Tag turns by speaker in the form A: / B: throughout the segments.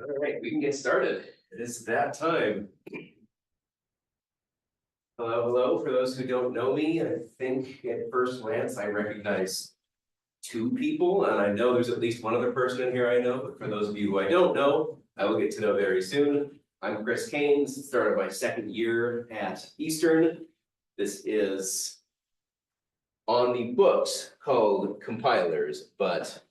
A: All right, we can get started. It is that time. Hello, hello. For those who don't know me, I think at first glance I recognize two people, and I know there's at least one other person in here I know, but for those of you who I don't know, I will get to know very soon. I'm Chris Keynes, started my second year at Eastern. This is on the books called compilers, but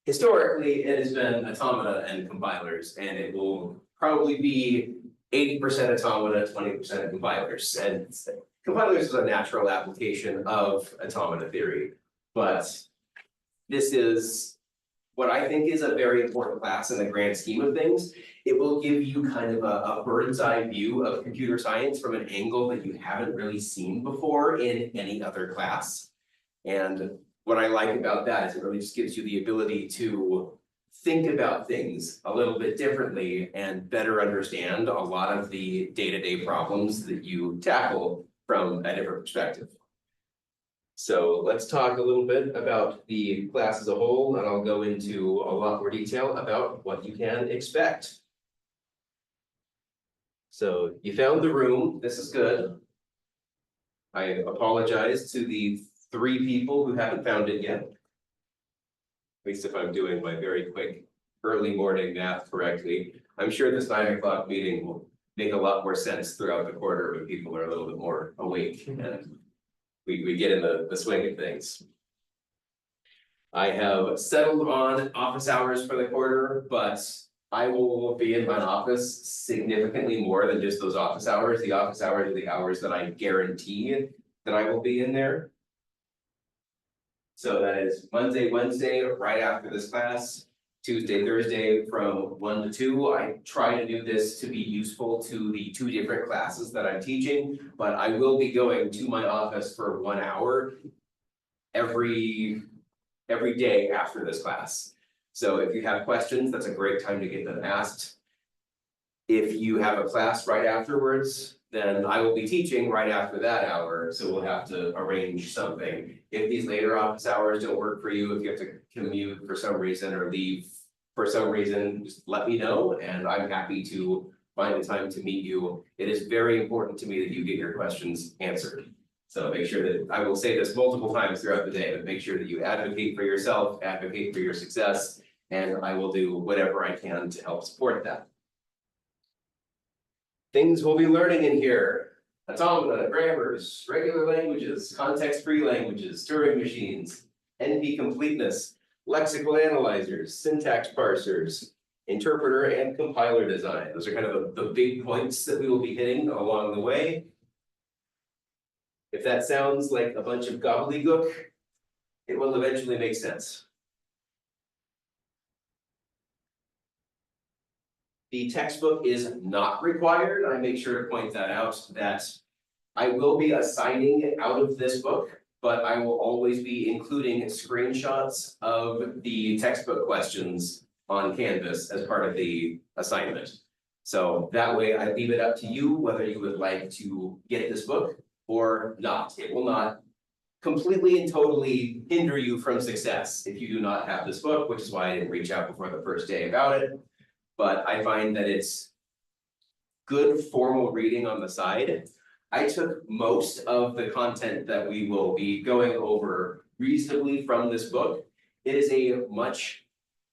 A: historically it has been automata and compilers, and it will probably be 80% automata, 20% compilers. And compilers is a natural application of automata theory, but this is what I think is a very important class in the grand scheme of things. It will give you kind of a bird's eye view of computer science from an angle that you haven't really seen before in any other class. And what I like about that is it really just gives you the ability to think about things a little bit differently and better understand a lot of the day-to-day problems that you tackle from a different perspective. So let's talk a little bit about the class as a whole, and I'll go into a lot more detail about what you can expect. So you found the room. This is good. I apologize to the 3 people who haven't found it yet. At least if I'm doing my very quick early morning math correctly. I'm sure this 9 o'clock meeting will make a lot more sense throughout the quarter when people are a little bit more awake and we get in the swing of things. I have settled on office hours for the quarter, but I will be in my office significantly more than just those office hours. The office hours are the hours that I guarantee that I will be in there. So that is Monday, Wednesday, right after this class, Tuesday, Thursday from 1 to 2. I try to do this to be useful to the 2 different classes that I'm teaching, but I will be going to my office for 1 hour every day after this class. So if you have questions, that's a great time to get them asked. If you have a class right afterwards, then I will be teaching right after that hour, so we'll have to arrange something. If these later office hours don't work for you, if you have to commute for some reason or leave for some reason, just let me know, and I'm happy to find the time to meet you. It is very important to me that you get your questions answered. So make sure that, I will say this multiple times throughout the day, but make sure that you advocate for yourself, advocate for your success, and I will do whatever I can to help support that. Things we'll be learning in here: automata, grammars, regular languages, context-free languages, Turing machines, NP completeness, lexical analyzers, syntax parsers, interpreter and compiler design. Those are kind of the big points that we will be hitting along the way. If that sounds like a bunch of gobbledygook, it will eventually make sense. The textbook is not required. I make sure to point that out, that I will be assigning out of this book, but I will always be including screenshots of the textbook questions on Canvas as part of the assignment. So that way I leave it up to you whether you would like to get this book or not. It will not completely and totally hinder you from success if you do not have this book, which is why I didn't reach out before the first day about it. But I find that it's good formal reading on the side. I took most of the content that we will be going over reasonably from this book. It is a much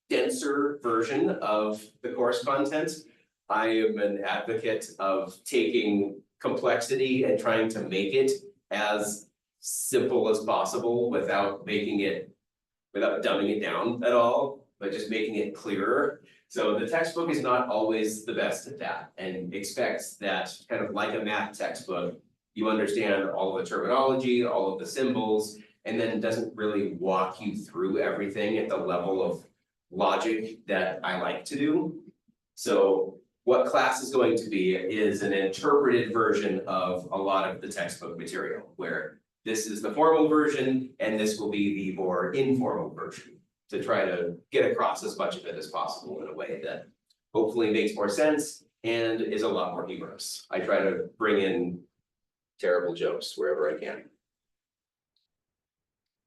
A: denser version of the course content. I am an advocate of taking complexity and trying to make it as simple as possible without dumbing it down at all, but just making it clearer. So the textbook is not always the best at that, and expects that, kind of like a math textbook, you understand all of the terminology, all of the symbols, and then doesn't really walk you through everything at the level of logic that I like to do. So what class is going to be is an interpreted version of a lot of the textbook material, where this is the formal version and this will be the more informal version, to try to get across as much of it as possible in a way that hopefully makes more sense and is a lot more humorous. I try to bring in terrible jokes wherever I can.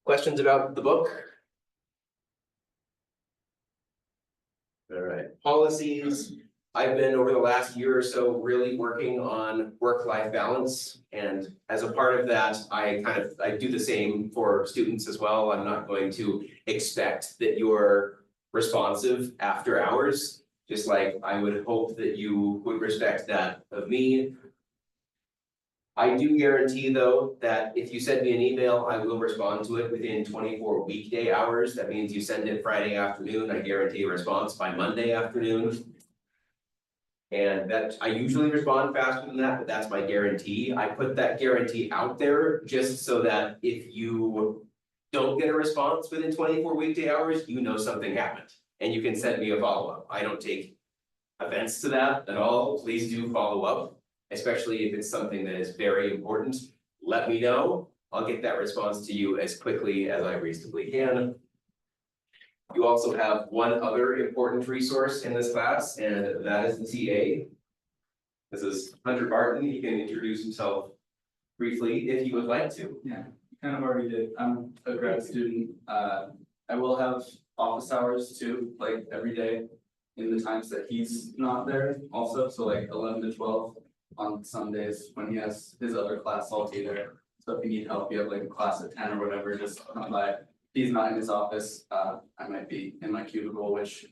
A: Questions about the book? All right, policies. I've been over the last year or so really working on work-life balance. And as a part of that, I do the same for students as well. I'm not going to expect that you're responsive after hours, just like I would hope that you would respect that of me. I do guarantee though, that if you send me an email, I will respond to it within 24 weekday hours. That means you send it Friday afternoon, I guarantee a response by Monday afternoon. And that, I usually respond faster than that, but that's my guarantee. I put that guarantee out there just so that if you don't get a response within 24 weekday hours, you know something happened. And you can send me a follow-up. I don't take offense to that at all. Please do follow up. Especially if it's something that is very important, let me know. I'll get that response to you as quickly as I reasonably can. You also have one other important resource in this class, and that is the TA. This is Hunter Barton. He can introduce himself briefly if you would like to.
B: Yeah, kind of already did. I'm a grad student. I will have office hours too, like every day in the times that he's not there also. So like 11 to 12. On some days when he has his other class, I'll be there. So if you need help, you have like a class at 10 or whatever, just come by. If he's not in his office, I might be in my cubicle, which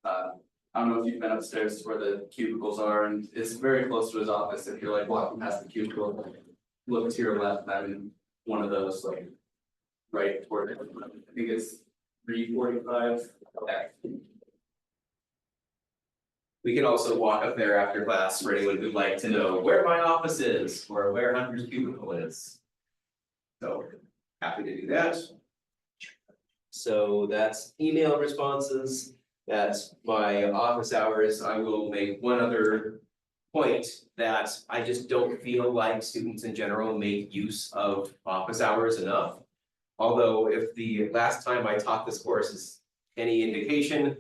B: I don't know if you've been upstairs to where the cubicles are, and it's very close to his office. If you're like walking past the cubicle, look to your left, I'm in one of those, like right toward it. I think it's 345. Okay.
A: We can also walk up there after class for anyone who'd like to know where my office is or where Hunter's cubicle is. So happy to do that. So that's email responses, that's my office hours. I will make one other point that I just don't feel like students in general make use of office hours enough. Although if the last time I taught this course is any indication,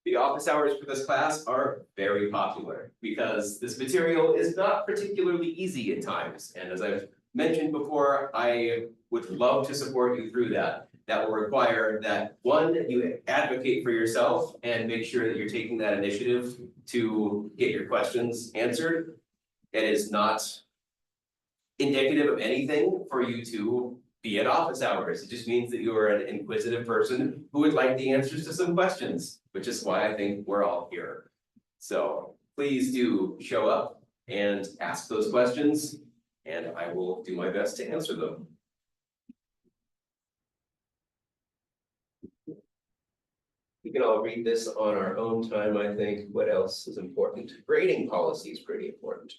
A: the office hours for this class are very popular because this material is not particularly easy at times. And as I've mentioned before, I would love to support you through that. That will require that, one, you advocate for yourself and make sure that you're taking that initiative to get your questions answered. It is not indicative of anything for you to be at office hours. It just means that you are an inquisitive person who would like the answers to some questions, which is why I think we're all here. So please do show up and ask those questions, and I will do my best to answer them. We can all read this on our own time, I think. What else is important? Grading policy is pretty important.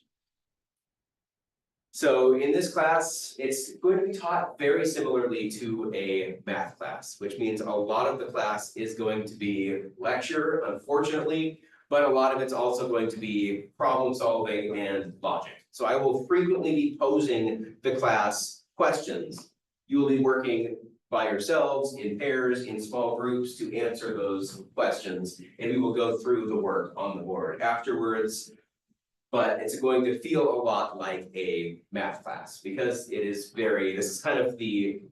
A: So in this class, it's going to be taught very similarly to a math class, which means a lot of the class is going to be lecture, unfortunately, but a lot of it's also going to be problem solving and logic. So I will frequently be posing the class questions. You will be working by yourselves in pairs, in small groups to answer those questions, and we will go through the work on the board afterwards. But it's going to feel a lot like a math class because it is this is kind of the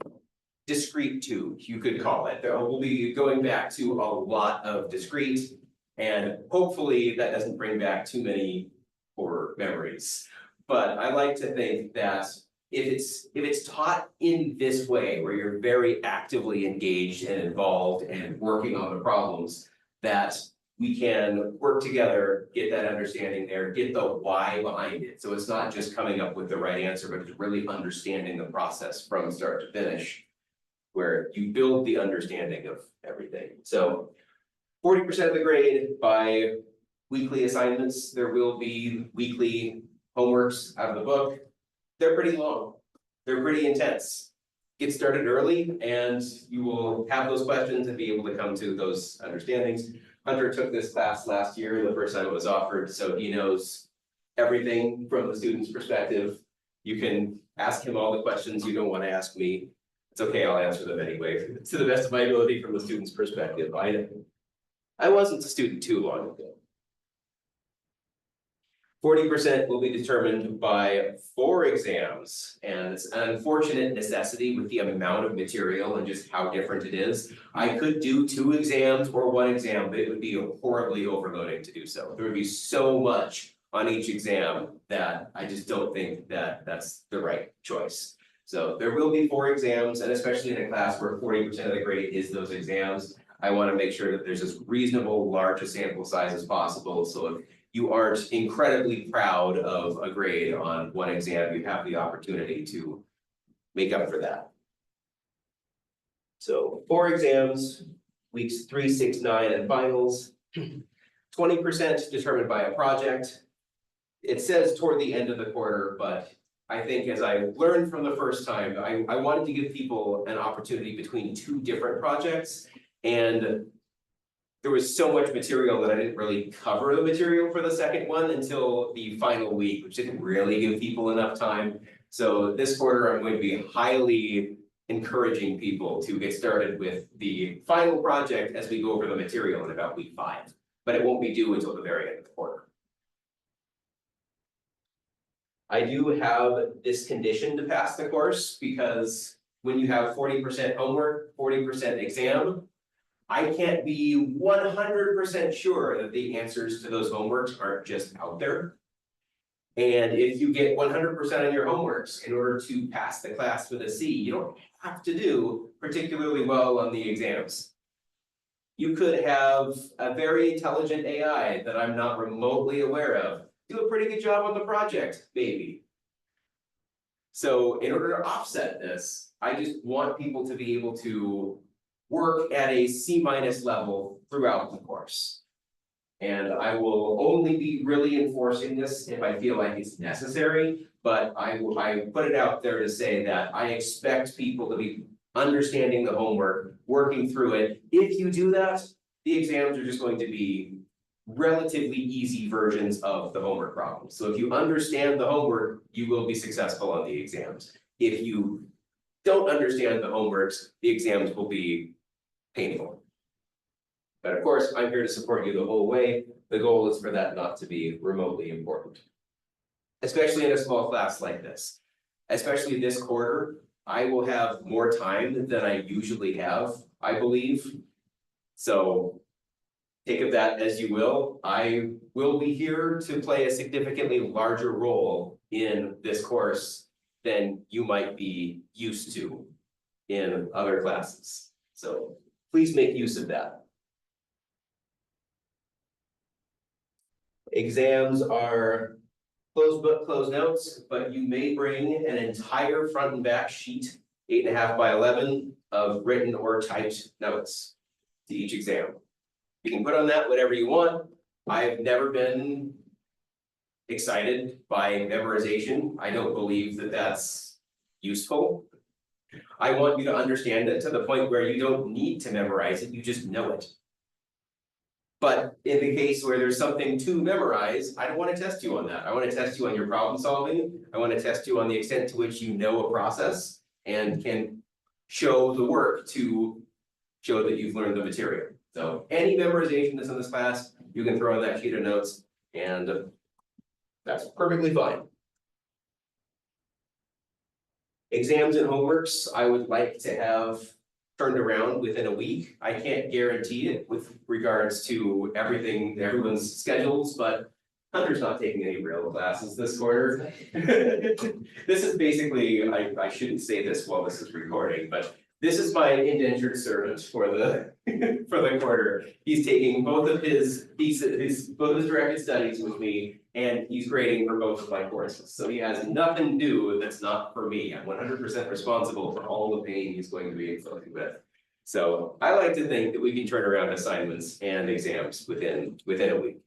A: discrete two, you could call it. We'll be going back to a lot of discrete, and hopefully that doesn't bring back too many horror memories. But I like to think that if it's taught in this way, where you're very actively engaged and involved and working on the problems, that we can work together, get that understanding there, get the why behind it. So it's not just coming up with the right answer, but just really understanding the process from start to finish, where you build the understanding of everything. So 40% of the grade by weekly assignments. There will be weekly homeworks out of the book. They're pretty long. They're pretty intense. Get started early and you will have those questions and be able to come to those understandings. Hunter took this class last year, the first time it was offered, so he knows everything from the student's perspective. You can ask him all the questions you don't want to ask me. It's okay, I'll answer them anyway, to the best of my ability from the student's perspective. I wasn't a student too long ago. 40% will be determined by 4 exams, and it's an unfortunate necessity with the amount of material and just how different it is. I could do 2 exams or 1 exam, but it would be horribly overloading to do so. There would be so much on each exam that I just don't think that that's the right choice. So there will be 4 exams, and especially in a class where 40% of the grade is those exams, I want to make sure that there's as reasonable large a sample size as possible, so if you aren't incredibly proud of a grade on 1 exam, you have the opportunity to make up for that. So 4 exams, weeks 3, 6, 9, and finals. 20% determined by a project. It says toward the end of the quarter, but I think as I learned from the first time, I wanted to give people an opportunity between 2 different projects, and there was so much material that I didn't really cover the material for the second one until the final week, which didn't really give people enough time. So this quarter, I'm going to be highly encouraging people to get started with the final project as we go over the material in about week 5, but it won't be due until the very end of the quarter. I do have this condition to pass the course because when you have 40% homework, 40% exam, I can't be 100% sure that the answers to those homeworks aren't just out there. And if you get 100% on your homeworks in order to pass the class with a C, you don't have to do particularly well on the exams. You could have a very intelligent AI that I'm not remotely aware of do a pretty good job on the project, maybe. So in order to offset this, I just want people to be able to work at a C- level throughout the course. And I will only be really enforcing this if I feel like it's necessary, but I put it out there to say that I expect people to be understanding the homework, working through it. If you do that, the exams are just going to be relatively easy versions of the homework problems. So if you understand the homework, you will be successful on the exams. If you don't understand the homeworks, the exams will be painful. But of course, I'm here to support you the whole way. The goal is for that not to be remotely important. Especially in a small class like this. Especially this quarter, I will have more time than I usually have, I believe. So take of that as you will. I will be here to play a significantly larger role in this course than you might be used to in other classes. So please make use of that. Exams are closed book, closed notes, but you may bring an entire front and back sheet, 8.5 by 11, of written or typed notes to each exam. You can put on that whatever you want. I've never been excited by memorization. I don't believe that that's useful. I want you to understand it to the point where you don't need to memorize it, you just know it. But in the case where there's something to memorize, I don't want to test you on that. I want to test you on your problem solving. I want to test you on the extent to which you know a process and can show the work to show that you've learned the material. So any memorization that's in this class, you can throw on that sheet of notes, and that's perfectly fine. Exams and homeworks, I would like to have turned around within a week. I can't guarantee it with regards to everyone's schedules, but Hunter's not taking any real classes this quarter. This is basically, I shouldn't say this while this is recording, but this is my indentured servant for the for the quarter. He's taking both of his directed studies with me, and he's grading for both of my courses. So he has nothing new that's not for me. I'm 100% responsible for all the pain he's going to be inflicted with. So I like to think that we can turn around assignments and exams within a week.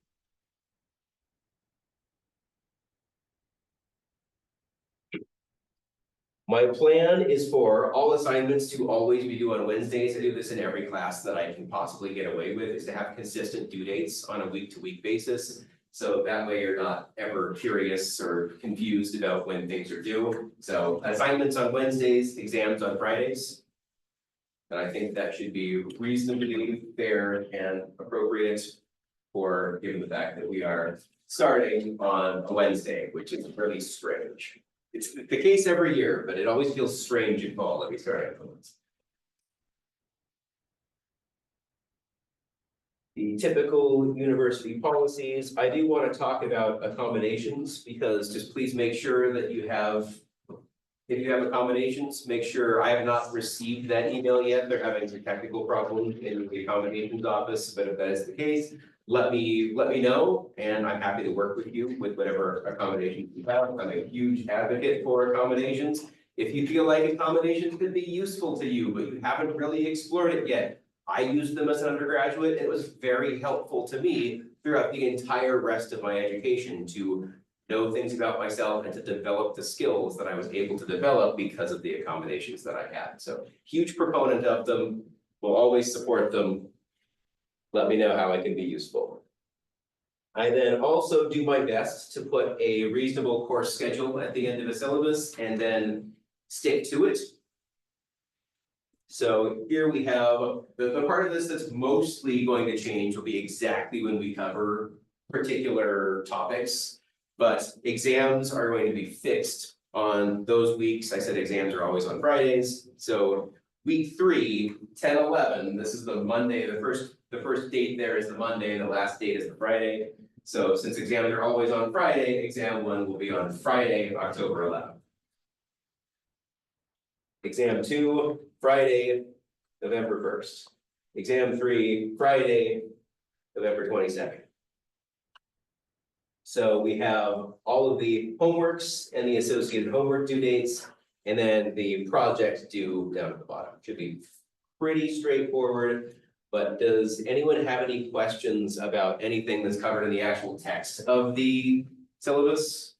A: My plan is for all assignments to always be due on Wednesdays. I do this in every class that I can possibly get away with, is to have consistent due dates on a week-to-week basis. So that way you're not ever curious or confused about when things are due. So assignments on Wednesdays, exams on Fridays. And I think that should be reasonably fair and appropriate. given the fact that we are starting on a Wednesday, which is really strange. It's the case every year, but it always feels strange in fall that we start on Wednesday. The typical university policies, I do want to talk about accommodations, because just please make sure that you have. If you have accommodations, make sure, I have not received that email yet, they're having some technical problems in the accommodations office, but if that is the case. Let me know, and I'm happy to work with you with whatever accommodations you have. I'm a huge advocate for accommodations. If you feel like accommodations could be useful to you, but you haven't really explored it yet. I used them as an undergraduate, and it was very helpful to me throughout the entire rest of my education to know things about myself and to develop the skills that I was able to develop because of the accommodations that I had. So huge proponent of them, will always support them. Let me know how I can be useful. I then also do my best to put a reasonable course schedule at the end of a syllabus and then stick to it. So here we have, the part of this that's mostly going to change will be exactly when we cover particular topics. But exams are going to be fixed on those weeks. I said exams are always on Fridays. So week 3, 10, 11, this is the Monday, the first date there is the Monday, the last date is the Friday. So since exams are always on Friday, exam 1 will be on Friday, October 11th. Exam 2, Friday, November 1st. Exam 3, Friday, November 22nd. So we have all of the homeworks and the associated homework due dates, and then the project due down at the bottom. Should be pretty straightforward, but does anyone have any questions about anything that's covered in the actual text of the syllabus?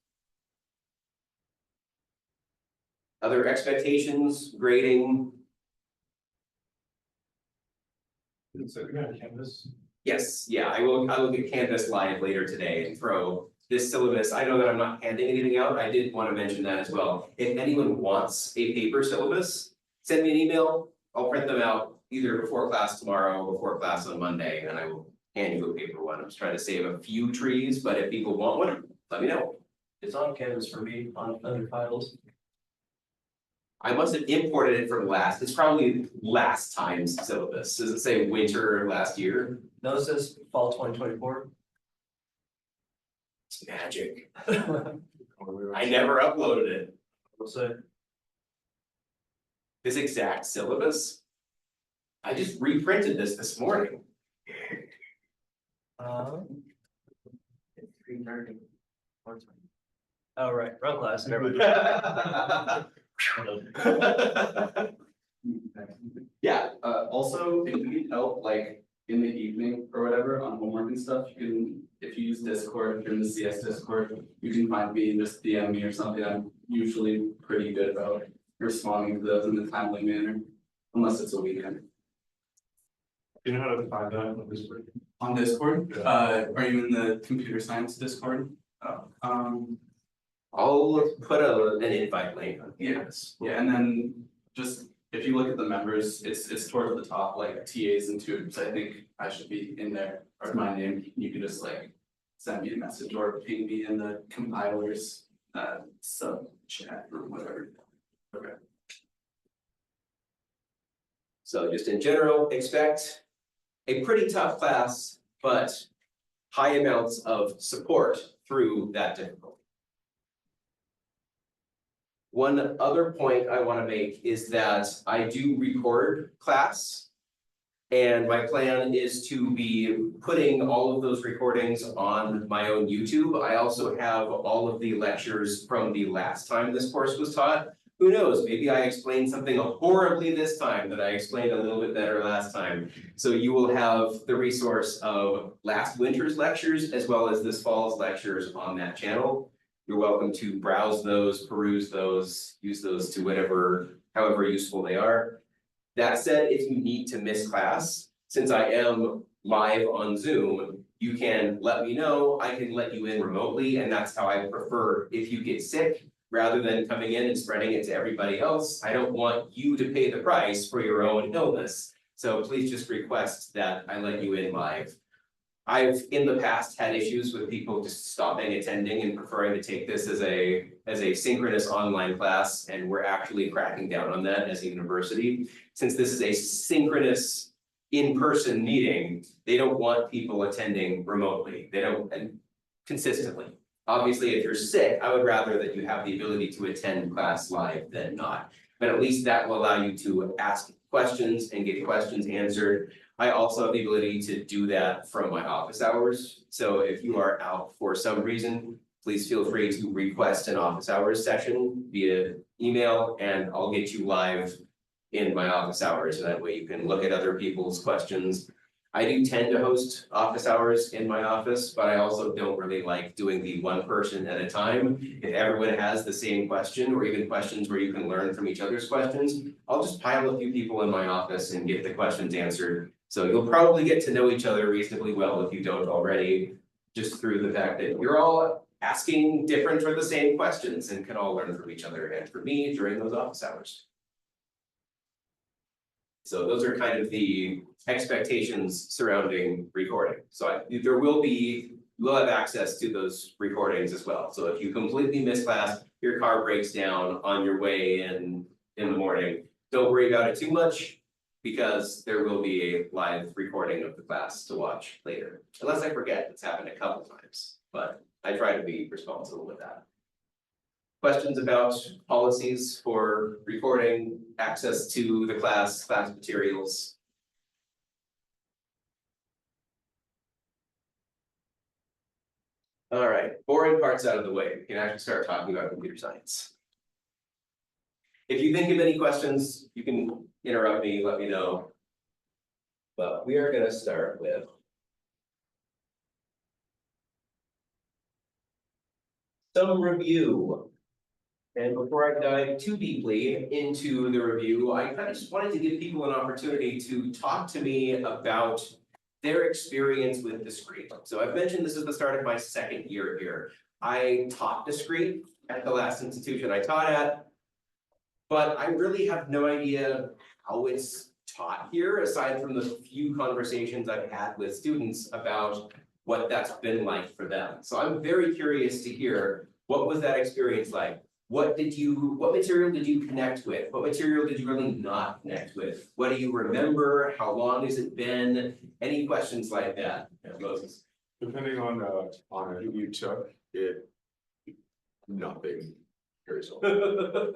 A: Other expectations, grading?
C: So you're gonna Canvas?
A: Yes, yeah, I will get Canvas live later today and throw this syllabus. I know that I'm not handing anything out. I did want to mention that as well. If anyone wants a paper syllabus, send me an email. I'll print them out either before class tomorrow or before class on Monday, and I will hand you a paper one. I'm just trying to save a few trees, but if people want one, let me know.
C: It's on Canvas for me on under files.
A: I must have imported it from last. It's probably last time's syllabus. Does it say winter last year?
C: No, it says fall 2024.
A: It's magic. I never uploaded it.
C: What's that?
A: This exact syllabus. I just reprinted this morning.
C: 3:30. Oh, right, wrong class, never mind.
A: Yeah,
B: Also, if you need help, like in the evening or whatever on homework and stuff, you can, if you use Discord, if you're in the CS Discord, you can find me and just DM me or something. I'm usually pretty good about responding to those in a timely manner, unless it's a weekend.
C: You know how to find that on this break?
B: On Discord, are you in the computer science Discord?
A: I'll put an invite link on
B: Yeah.
A: Canvas.
B: Yeah, and then just if you look at the members, it's towards the top, like TAs and tutors, I think I should be in there, or my name, you can just like send me a message or ping me in the compilers sub chat or whatever. Okay.
A: So just in general, expect a pretty tough class, but high amounts of support through that difficulty. One other point I want to make is that I do record class. And my plan is to be putting all of those recordings on my own YouTube. I also have all of the lectures from the last time this course was taught. Who knows, maybe I explained something horribly this time that I explained a little bit better last time. So you will have the resource of last winter's lectures as well as this fall's lectures on that channel. You're welcome to browse those, peruse those, use those to however useful they are. That said, if you need to miss class, since I am live on Zoom, you can let me know, I can let you in remotely, and that's how I prefer. If you get sick, rather than coming in and spreading it to everybody else, I don't want you to pay the price for your own illness. So please just request that I let you in live. I've in the past had issues with people just stopping attending and preferring to take this as a synchronous online class, and we're actually cracking down on that as a university. Since this is a synchronous in-person meeting, they don't want people attending remotely. They don't, and consistently. Obviously, if you're sick, I would rather that you have the ability to attend class live than not. But at least that will allow you to ask questions and get questions answered. I also have the ability to do that from my office hours. So if you are out for some reason, please feel free to request an office hours session via email, and I'll get you live in my office hours. And that way you can look at other people's questions. I do tend to host office hours in my office, but I also don't really like doing the one person at a time. If everyone has the same question, or even questions where you can learn from each other's questions, I'll just pile a few people in my office and get the questions answered. So you'll probably get to know each other reasonably well if you don't already, just through the fact that you're all asking different or the same questions and can all learn from each other and from me during those office hours. So those are kind of the expectations surrounding recording. So you'll have access to those recordings as well. So if you completely miss class, your car breaks down on your way in the morning, don't worry about it too much, because there will be a live recording of the class to watch later. Unless I forget, it's happened a couple times, but I try to be responsible with that. Questions about policies for recording, access to the class materials? All right, boring parts out of the way, we can actually start talking about computer science. If you think of any questions, you can interrupt me, let me know. But we are gonna start with some review. And before I dive too deeply into the review, I kind of just wanted to give people an opportunity to talk to me about their experience with Discrete. So I've mentioned this is the start of my second year here. I taught Discrete at the last institution I taught at, but I really have no idea how it's taught here, aside from the few conversations I've had with students about what that's been like for them. So I'm very curious to hear, what was that experience like? What material did you connect with? What material did you really not connect with? What do you remember? How long has it been? Any questions like that? Moses?
D: Depending on who you took, nothing very well.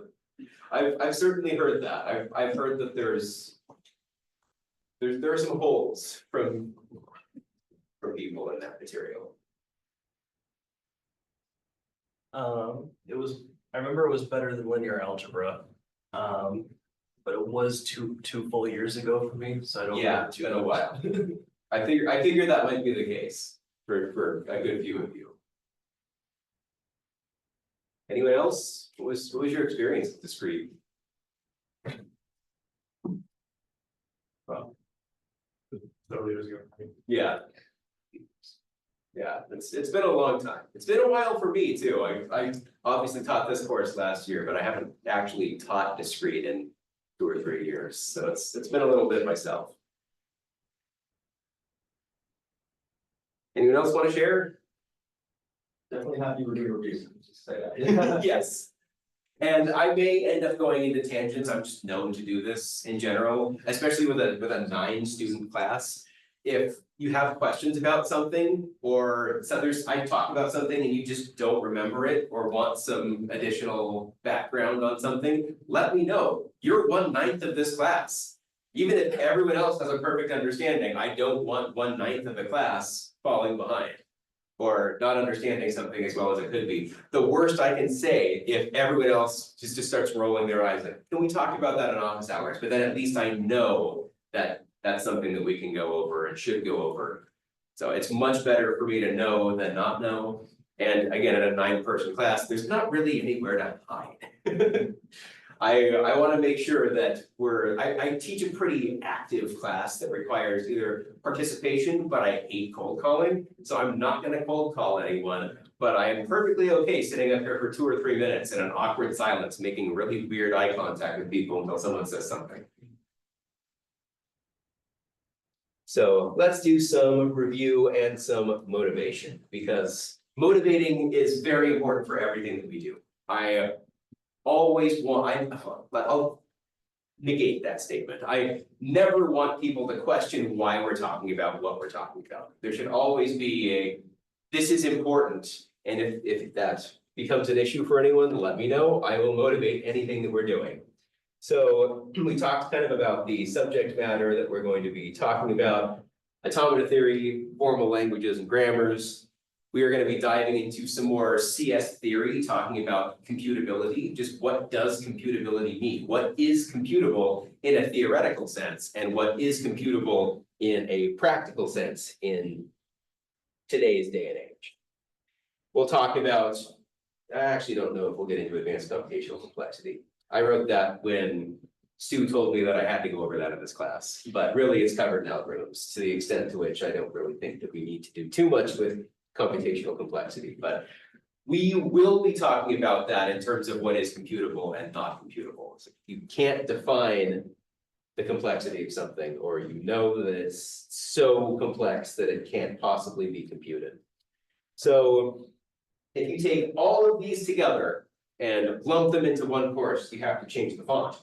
A: I've certainly heard that. I've heard that there are some holes from people in that material.
C: I remember it was better than linear algebra. But it was two full years ago for me, so I don't.
A: Yeah, it's been a while. I figure that might be the case for a good few of you. Anyone else? What was your experience with Discrete? Well,
D: Several years ago.
A: yeah. Yeah, it's been a long time. It's been a while for me too. I obviously taught this course last year, but I haven't actually taught Discrete in 2 or 3 years. So it's been a little bit myself. Anyone else want to share?
B: Definitely happy with your reviews, just say that.
A: Yes. And I may end up going into tangents. I'm just known to do this in general, especially with a 9-student class. If you have questions about something, or I talk about something and you just don't remember it or want some additional background on something, let me know. You're 1/9 of this class. Even if everyone else has a perfect understanding, I don't want 1/9 of the class falling behind or not understanding something as well as it could be. The worst I can say, if everyone else just starts rolling their eyes, like, can we talk about that in office hours? But then at least I know that that's something that we can go over and should go over. So it's much better for me to know than not know. And again, at a 9-person class, there's not really anywhere to hide. I want to make sure that I teach a pretty active class that requires either participation, but I hate cold calling. So I'm not going to cold call anyone, but I am perfectly okay sitting up here for 2 or 3 minutes in an awkward silence, making really weird eye contact with people until someone says something. So let's do some review and some motivation, because motivating is very important for everything that we do. I always want, I'll negate that statement. I never want people to question why we're talking about what we're talking about. There should always be a, this is important, and if that becomes an issue for anyone, let me know. I will motivate anything that we're doing. So we talked kind of about the subject matter that we're going to be talking about, automata theory, formal languages and grammars. We are going to be diving into some more CS theory, talking about computability. Just what does computability mean? What is computable in a theoretical sense, and what is computable in a practical sense in today's day and age? We'll talk about, I actually don't know if we'll get into advanced computational complexity. I wrote that when Stu told me that I had to go over that in this class, but really it's covered in algorithms to the extent to which I don't really think that we need to do too much with computational complexity, but we will be talking about that in terms of what is computable and not computable. So you can't define the complexity of something, or you know that it's so complex that it can't possibly be computed. So if you take all of these together and lump them into one course, you have to change the font.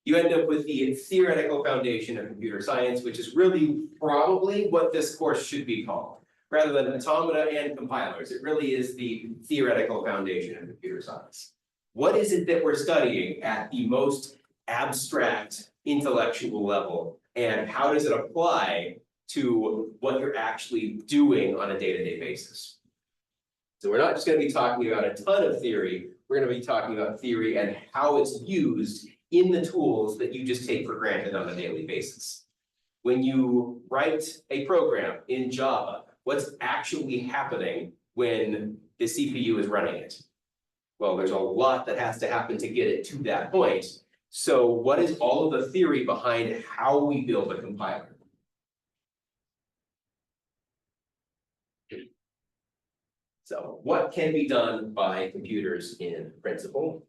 A: You end up with the theoretical foundation of computer science, which is really probably what this course should be called. Rather than automata and compilers, it really is the theoretical foundation of computer science. What is it that we're studying at the most abstract intellectual level, and how does it apply to what you're actually doing on a day-to-day basis? So we're not just going to be talking about a ton of theory, we're going to be talking about theory and how it's used in the tools that you just take for granted on a daily basis. When you write a program in Java, what's actually happening when the CPU is running it? Well, there's a lot that has to happen to get it to that point. So what is all of the theory behind how we build a compiler? So what can be done by computers in principle?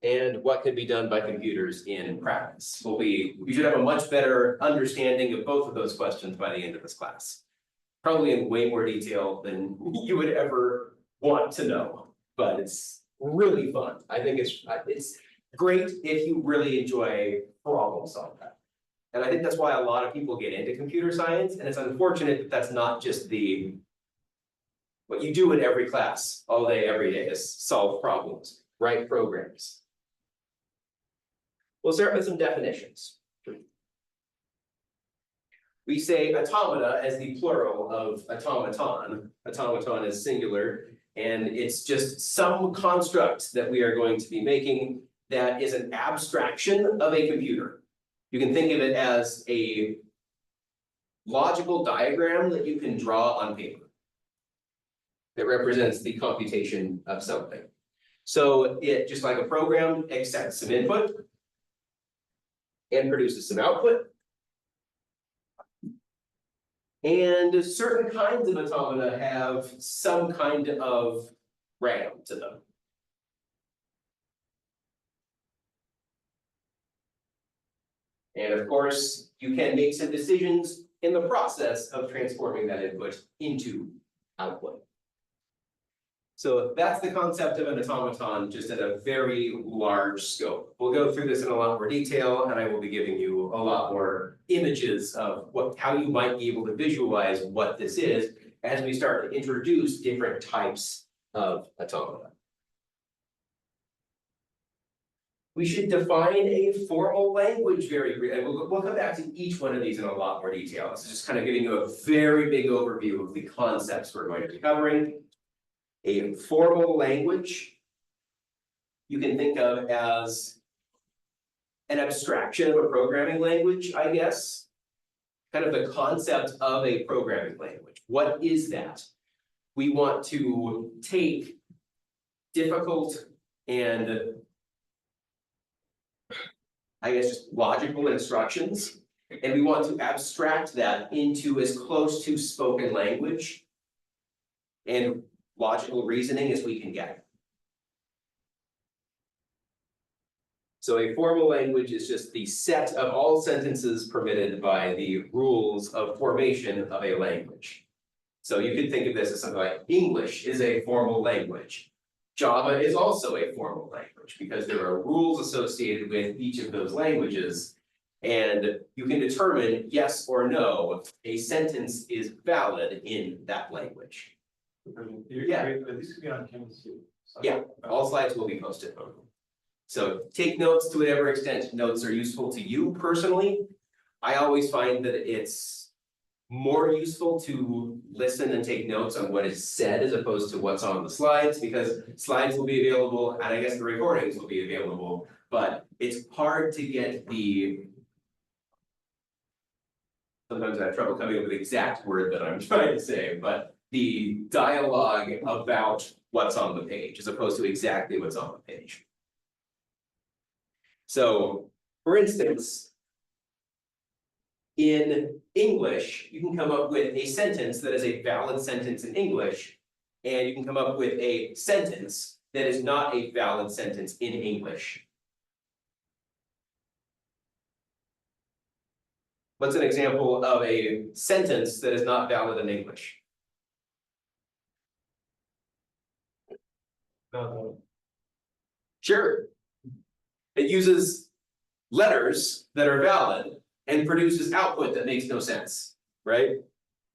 A: And what can be done by computers in practice? We should have a much better understanding of both of those questions by the end of this class. Probably in way more detail than you would ever want to know, but it's really fun. I think it's great if you really enjoy problem solving. And I think that's why a lot of people get into computer science, and it's unfortunate that that's not just what you do in every class all day, every day, is solve problems, write programs. We'll start with some definitions. We say automata as the plural of automaton. Automaton is singular, and it's just some construct that we are going to be making that is an abstraction of a computer. You can think of it as a logical diagram that you can draw on paper that represents the computation of something. So it, just like a program, accepts some input and produces some output. And certain kinds of automata have some kind of RAM to them. And of course, you can make some decisions in the process of transforming that input into output. So that's the concept of an automaton, just at a very large scope. We'll go through this in a lot more detail, and I will be giving you a lot more images of how you might be able to visualize what this is as we start to introduce different types of automata. We should define a formal language very briefly, and we'll come back to each one of these in a lot more detail. This is just kind of giving you a very big overview of the concepts we're going to be covering. A formal language you can think of as an abstraction of a programming language, I guess. Kind of the concept of a programming language. What is that? We want to take difficult and, I guess, just logical instructions, and we want to abstract that into as close to spoken language and logical reasoning as we can get. So a formal language is just the set of all sentences permitted by the rules of formation of a language. So you could think of this as something like English is a formal language. Java is also a formal language because there are rules associated with each of those languages. And you can determine yes or no, a sentence is valid in that language. Yeah.
D: This could be on campus too.
A: Yeah, all slides will be posted. So take notes to whatever extent notes are useful to you personally. I always find that it's more useful to listen and take notes on what is said as opposed to what's on the slides, because slides will be available and I guess the recordings will be available, but it's hard to get the. Sometimes I have trouble coming up with the exact word that I'm trying to say, but the dialogue about what's on the page as opposed to exactly what's on the page. So, for instance, in English, you can come up with a sentence that is a valid sentence in English, and you can come up with a sentence that is not a valid sentence in English. What's an example of a sentence that is not valid in English? Sure. It uses letters that are valid and produces output that makes no sense, right?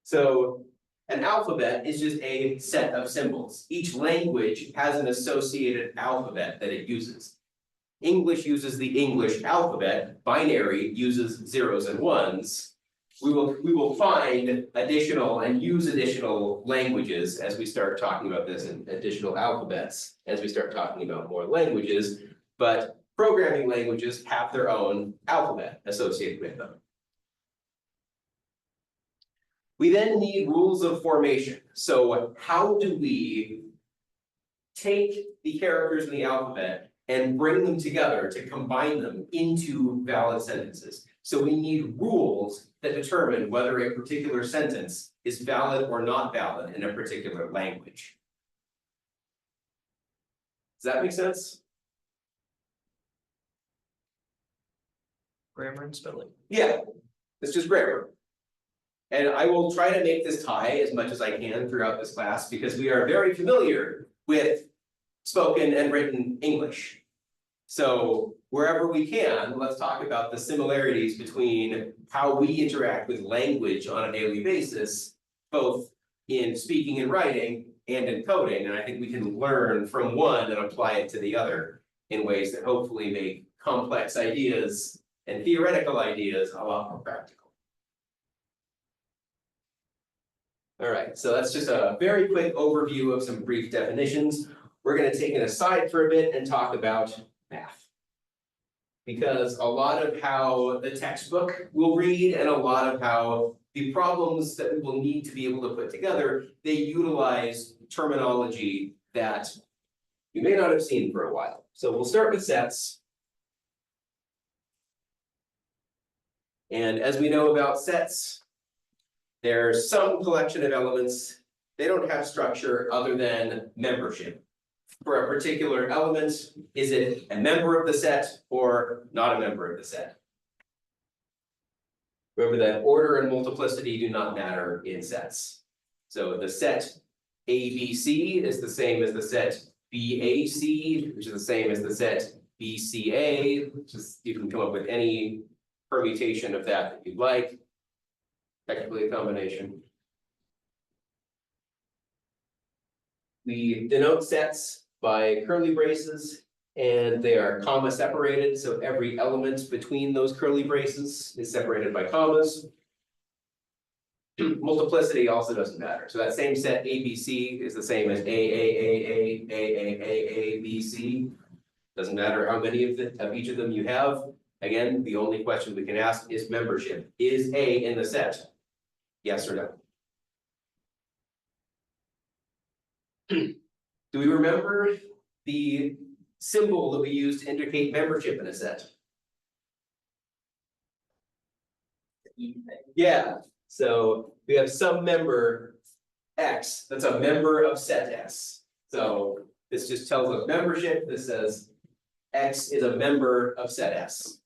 A: So an alphabet is just a set of symbols. Each language has an associated alphabet that it uses. English uses the English alphabet, binary uses zeros and ones. We will find additional and use additional languages as we start talking about this, and additional alphabets as we start talking about more languages, but programming languages have their own alphabet associated with them. We then need rules of formation. So how do we take the characters in the alphabet and bring them together to combine them into valid sentences? So we need rules that determine whether a particular sentence is valid or not valid in a particular language. Does that make sense?
C: Grammar and spelling.
A: Yeah, it's just grammar. And I will try to make this tie as much as I can throughout this class because we are very familiar with spoken and written English. So wherever we can, let's talk about the similarities between how we interact with language on a daily basis, both in speaking and writing and in coding. And I think we can learn from one and apply it to the other in ways that hopefully make complex ideas and theoretical ideas a lot more practical. All right, so that's just a very quick overview of some brief definitions. We're going to take an aside for a bit and talk about math. Because a lot of how the textbook will read and a lot of how the problems that we will need to be able to put together, they utilize terminology that you may not have seen for a while. So we'll start with sets. And as we know about sets, there's some collection of elements. They don't have structure other than membership. For a particular element, is it a member of the set or not a member of the set? Remember that order and multiplicity do not matter in sets. So the set ABC is the same as the set BAC, which is the same as the set BCA, which is, you can come up with any permutation of that you'd like. Technically a combination. We denote sets by curly braces and they are comma separated. So every element between those curly braces is separated by commas. Multiplicity also doesn't matter. So that same set ABC is the same as ABC. Doesn't matter how many of each of them you have. Again, the only question we can ask is membership. Is A in the set? Yes or no? Do we remember the symbol that we use to indicate membership in a set? Yeah, so we have some member X that's a member of set S. So this just tells us membership. This says X is a member of set S?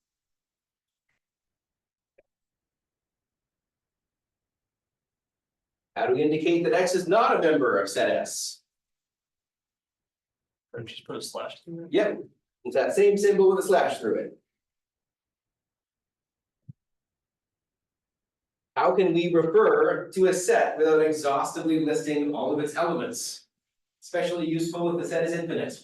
A: How do we indicate that X is not a member of set S?
C: Or just put a slash through it.
A: Yep, it's that same symbol with a slash through it. How can we refer to a set without exhaustively listing all of its elements? Especially useful if the set is infinite.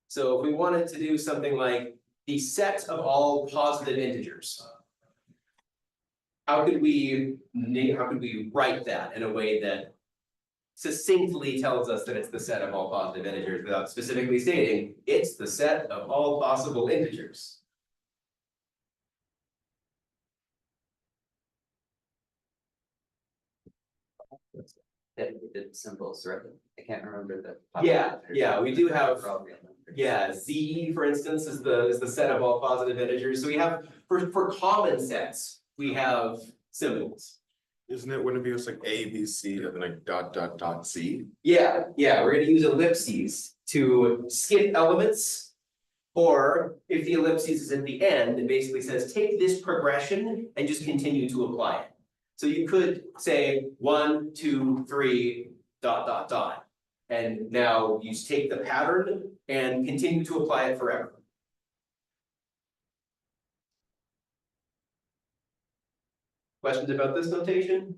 A: So if we wanted to do something like the set of all positive integers. How could we write that in a way that succinctly tells us that it's the set of all positive integers without specifically stating it's the set of all possible integers?
E: The symbols, right? I can't remember the.
A: Yeah, we do have.
E: Probably.
A: Yeah, Z, for instance, is the set of all positive integers. So we have, for common sets, we have symbols.
D: Isn't it, wouldn't it be just like A, B, C, and then like dot, dot, dot, C?
A: Yeah, we're gonna use ellipses to skip elements. Or if the ellipses is at the end, it basically says, take this progression and just continue to apply it. So you could say 1, 2, 3, dot, dot, dot. And now you just take the pattern and continue to apply it forever. Questions about this notation?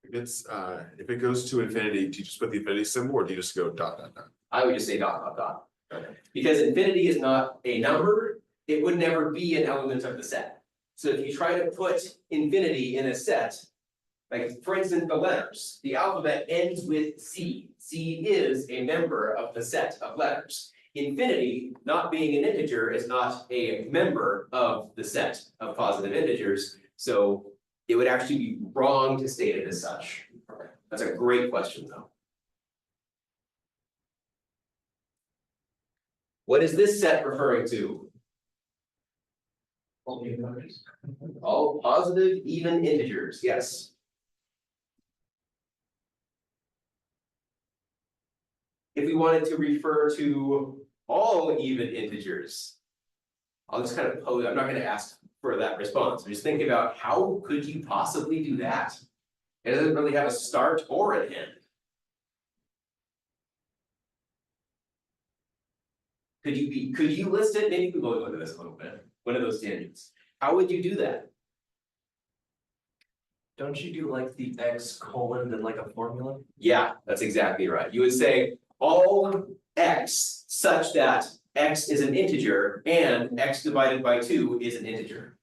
D: If it goes to infinity, do you just put the infinity symbol or do you just go dot, dot, dot?
A: I would just say dot, dot, dot. Because infinity is not a number, it would never be an element of the set. So if you try to put infinity in a set, like for instance, the letters, the alphabet ends with C. C is a member of the set of letters. Infinity, not being an integer, is not a member of the set of positive integers, so it would actually be wrong to state it as such. That's a great question, though. What is this set referring to? All positive even integers, yes. If we wanted to refer to all even integers, I'll just kind of pose, I'm not gonna ask for that response, just think about how could you possibly do that? It doesn't really have a start or an end. Could you list it? Maybe we can go into this a little bit, one of those tangents. How would you do that?
C: Don't you do like the X colon then like a formula?
A: Yeah, that's exactly right. You would say all x such that x is an integer and x divided by 2 is an integer.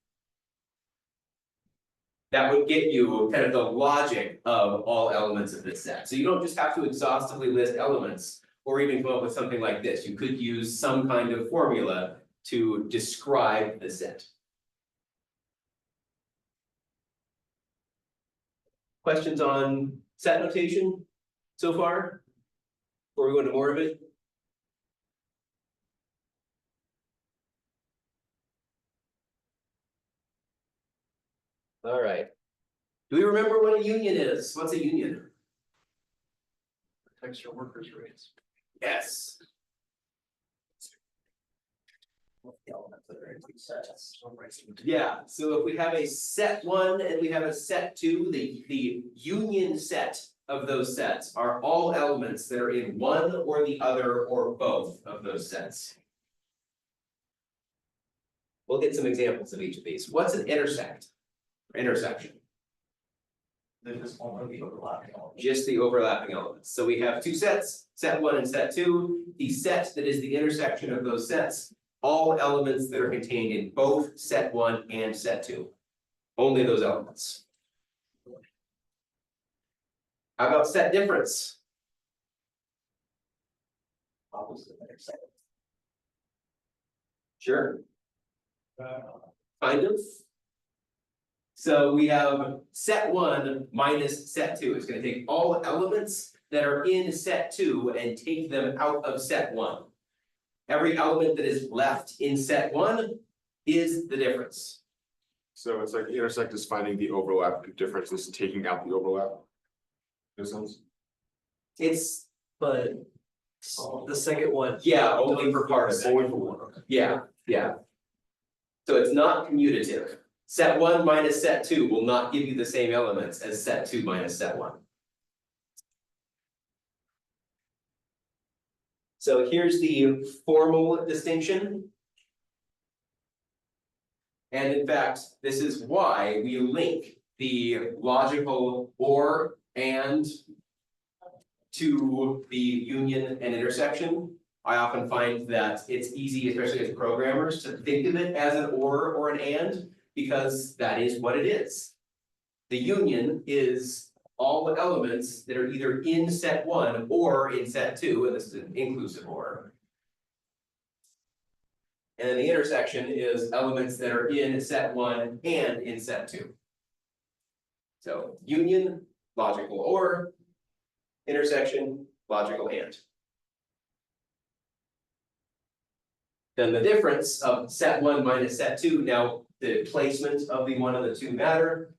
A: That would get you kind of the logic of all elements of this set. So you don't just have to exhaustively list elements or even come up with something like this. You could use some kind of formula to describe the set. Questions on set notation so far? Before we go into more of it? All right. Do we remember what a union is? What's a union?
C: Protects your workers' rights.
A: Yes. Yeah, so if we have a set 1 and we have a set 2, the union set of those sets are all elements that are in one or the other or both of those sets. We'll get some examples of each of these. What's an intersect? Or intersection?
C: There's only the overlapping elements.
A: Just the overlapping elements. So we have two sets, set 1 and set 2. The set that is the intersection of those sets, all elements that are contained in both set 1 and set 2. Only those elements. How about set difference?
C: Opposite intersect.
A: Sure. Kind of. So we have set 1 minus set 2. It's going to take all elements that are in set 2 and take them out of set 1. Every element that is left in set 1 is the difference.
D: So it's like intersect is finding the overlap, the difference is taking out the overlap. In a sense?
A: It's
C: But the second one.
A: Yeah, only for part of it.
C: Only for one.
A: Yeah, yeah. So it's not commutative. Set one minus set two will not give you the same elements as set two minus set one. So here's the formal distinction. And in fact, this is why we link the logical or and to the union and intersection. I often find that it's easy, especially as programmers, to think of it as an or an and, because that is what it is. The union is all the elements that are either in set one or in set two, and this is an inclusive or. And then the intersection is elements that are in set one and in set two. So union, logical or, intersection, logical and. Then the difference of set one minus set two, now the placement of the one and the two matter.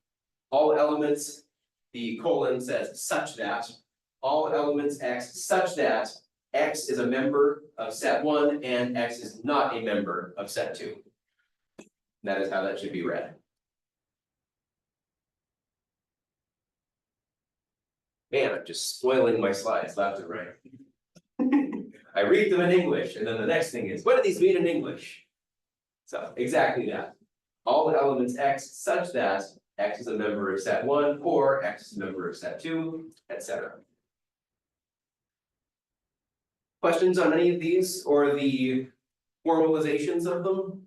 A: All elements, the colon says such that, all elements x such that x is a member of set one and x is not a member of set two. That is how that should be read. Man, I'm just spoiling my slides left and right. I read them in English, and then the next thing is, what do these mean in English? So exactly that. All the elements x such that x is a member of set one or x is a member of set two, etc. Questions on any of these or the formalizations of them?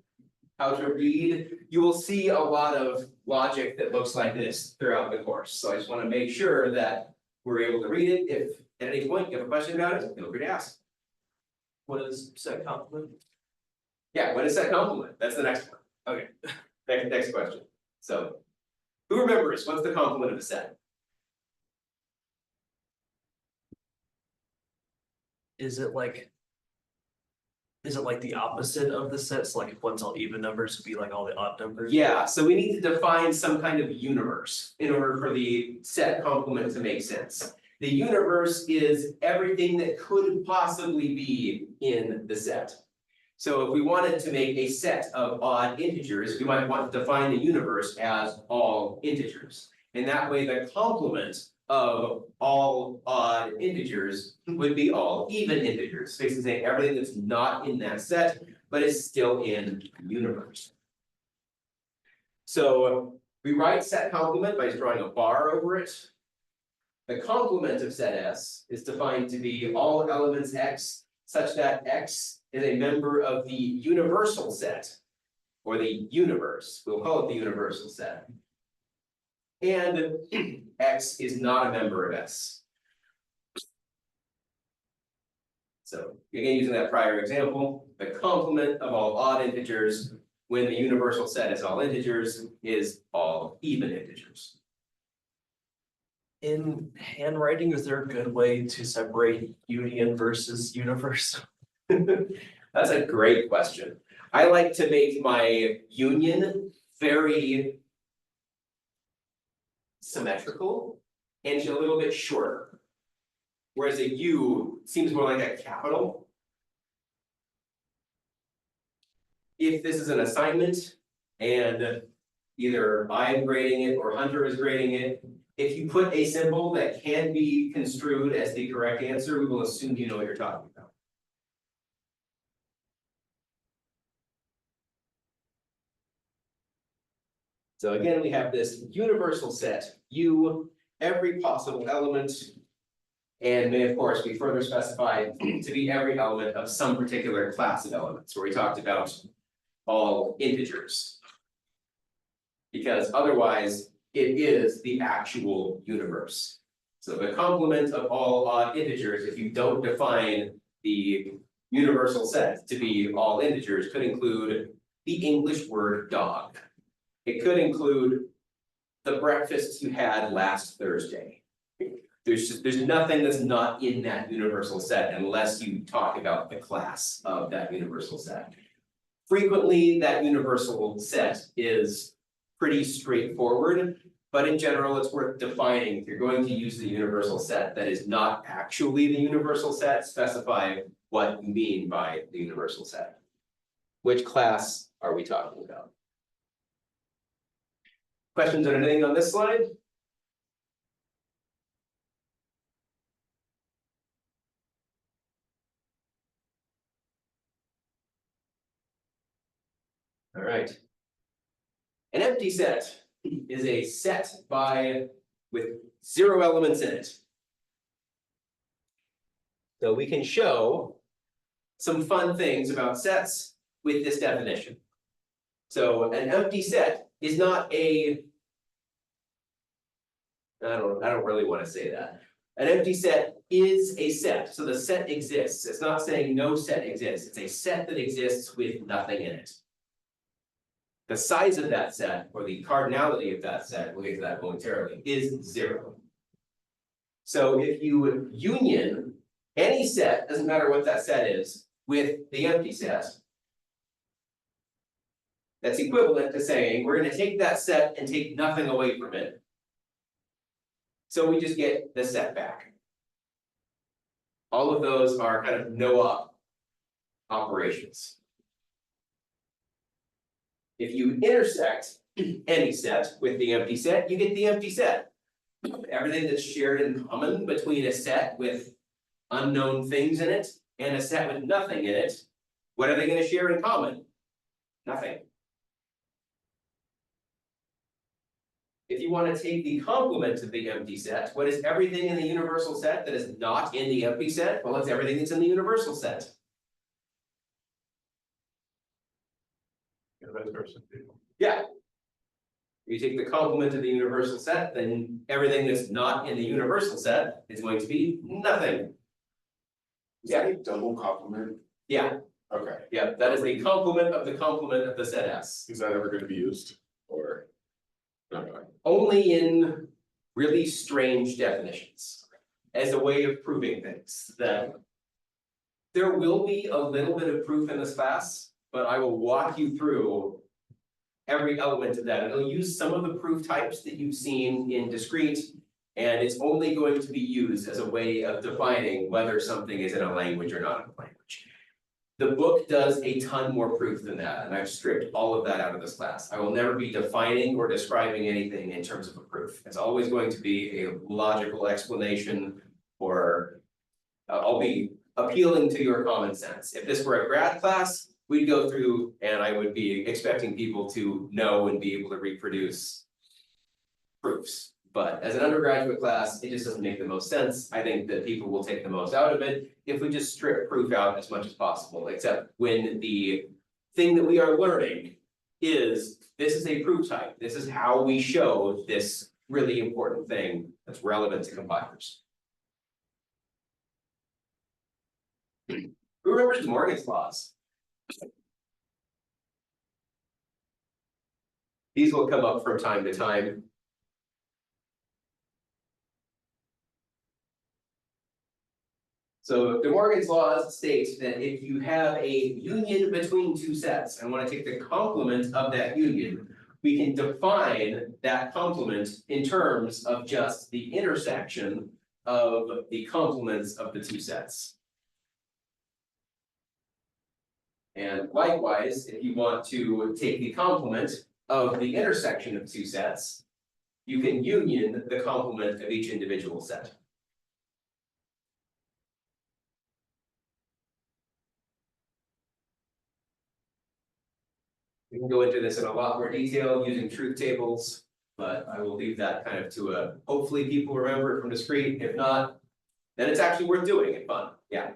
A: How to read? You will see a lot of logic that looks like this throughout the course. So I just want to make sure that we're able to read it. If at any point you have a question about it, feel free to ask.
C: What is set complement?
A: Yeah, what is set complement? That's the next one. Okay, next question. So, who remembers what's the complement of a set?
C: Is it like the opposite of the set? So like if one's all even numbers, it'd be like all the odd numbers?
A: Yeah, so we need to define some kind of universe in order for the set complement to make sense. The universe is everything that could possibly be in the set. So if we wanted to make a set of odd integers, we might want to define the universe as all integers. And that way the complement of all odd integers would be all even integers, basically saying everything that's not in that set, but is still in the universe. So we write set complement by just drawing a bar over it. The complement of set S is defined to be all elements x such that x is a member of the universal set, or the universe. We'll call it the universal set. And x is not a member of S. So again, using that prior example, the complement of all odd integers when the universal set is all integers is all even integers.
C: In handwriting, is there a good way to separate union versus universe?
A: That's a great question. I like to make my union very symmetrical and a little bit shorter. Whereas a U seems more like a capital. If this is an assignment and either I'm grading it or Hunter is grading it, if you put a symbol that can be construed as the correct answer, we will assume you know what you're talking about. So again, we have this universal set, U, every possible element. And may, of course, be further specified to be every element of some particular class of elements, where we talked about all integers. Because otherwise, it is the actual universe. So the complement of all odd integers, if you don't define the universal set to be all integers, could include the English word dog. It could include the breakfast you had last Thursday. There's nothing that's not in that universal set unless you talk about the class of that universal set. Frequently, that universal set is pretty straightforward, But in general, it's worth defining, if you're going to use the universal set that is not actually the universal set, specify what you mean by the universal set. Which class are we talking about? Questions on anything on this slide? All right. An empty set is a set with 0 elements in it. So we can show some fun things about sets with this definition. So an empty set is not I don't really want to say that. An empty set is a set, so the set exists. It's not saying no set exists, it's a set that exists with nothing in it. The size of that set, or the cardinality of that set, we'll get to that momentarily, is 0. So if you union any set, doesn't matter what that set is, with the empty set, that's equivalent to saying, we're gonna take that set and take nothing away from it. So we just get the set back. All of those are kind of no-op operations. If you intersect any set with the empty set, you get the empty set. Everything that's shared in common between a set with unknown things in it and a set with nothing in it, what are they going to share in common? Nothing. If you want to take the complement of the empty set, what is everything in the universal set that is not in the empty set? Well, it's everything that's in the universal set. Yeah. You take the complement of the universal set, then everything that's not in the universal set is going to be nothing.
D: Is that a double complement?
A: Yeah,
D: Okay,
A: yeah, that is the complement of the set S.
D: is that ever gonna be used or? Not really?
A: Only in really strange definitions. As a way of proving things that. There will be a little bit of proof in this class, but I will walk you through. Every element of that, and it'll use some of the proof types that you've seen in discrete. And it's only going to be used as a way of defining whether something is in a language or not in a language. The book does a ton more proof than that, and I've stripped all of that out of this class. I will never be defining or describing anything in terms of a proof. It's always going to be a logical explanation, or I'll be appealing to your common sense. If this were a grad class, we'd go through and I would be expecting people to know and be able to reproduce proofs. But as an undergraduate class, it just doesn't make the most sense. I think that people will take the most out of it if we just strip proof out as much as possible, except when the thing that we are learning is, this is a proof type. This is how we show this really important thing that's relevant to compilers. Who remembers De Morgan's laws? These will come up from time to time. So De Morgan's laws state that if you have a union between two sets and want to take the complement of that union, we can define that complement in terms of just the intersection of the complements of the two sets. And likewise, if you want to take the complement of the intersection of two sets, you can union the complement of each individual set. We can go into this in a lot more detail using truth tables, but I will leave that kind of to hopefully people remember it from discrete. If not, then it's actually worth doing and fun. Yeah.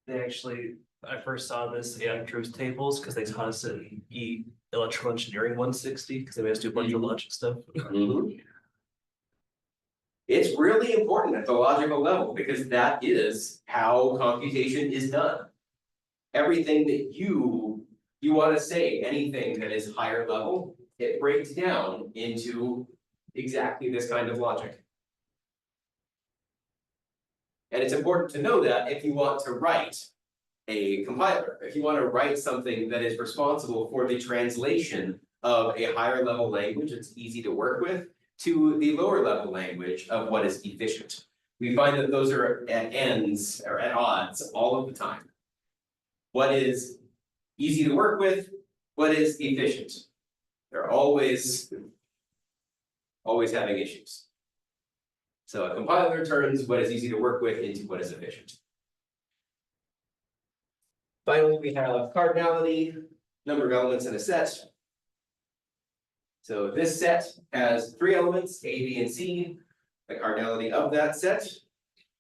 C: They actually, I first saw this, truth tables, because they taught us in electrical engineering 160, because they made us do a bunch of logic stuff.
A: It's really important at the logical level, because that is how computation is done. Everything that you want to say, anything that is higher level, it breaks down into exactly this kind of logic. And it's important to know that if you want to write a compiler, if you want to write something that is responsible for the translation of a higher level language that's easy to work with to the lower level language of what is efficient. We find that those are at ends or at odds all of the time. What is easy to work with, what is efficient? They're always having issues. So a compiler turns what is easy to work with into what is efficient. Finally, we have cardinality, number of elements in a set. So this set has 3 elements, A, B, and C. The cardinality of that set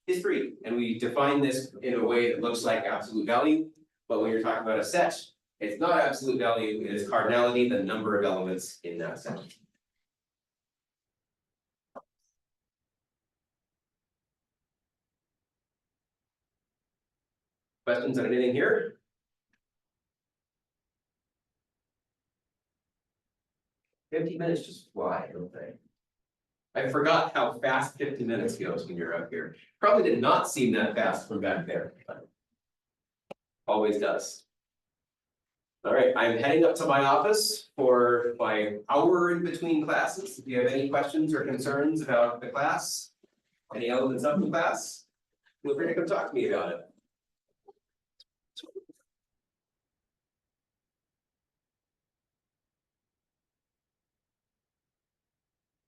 A: is 3. And we define this in a way that looks like absolute value. But when you're talking about a set, it's not absolute value, it is cardinality, the number of elements in that set. Questions on anything here? $50 just fly, don't they? I forgot how fast 50 minutes goes when you're up here. Probably did not seem that fast from back there, but always does. All right, I'm heading up to my office for my hour in between classes. If you have any questions or concerns about the class, any elements of the class, feel free to come talk to me about it.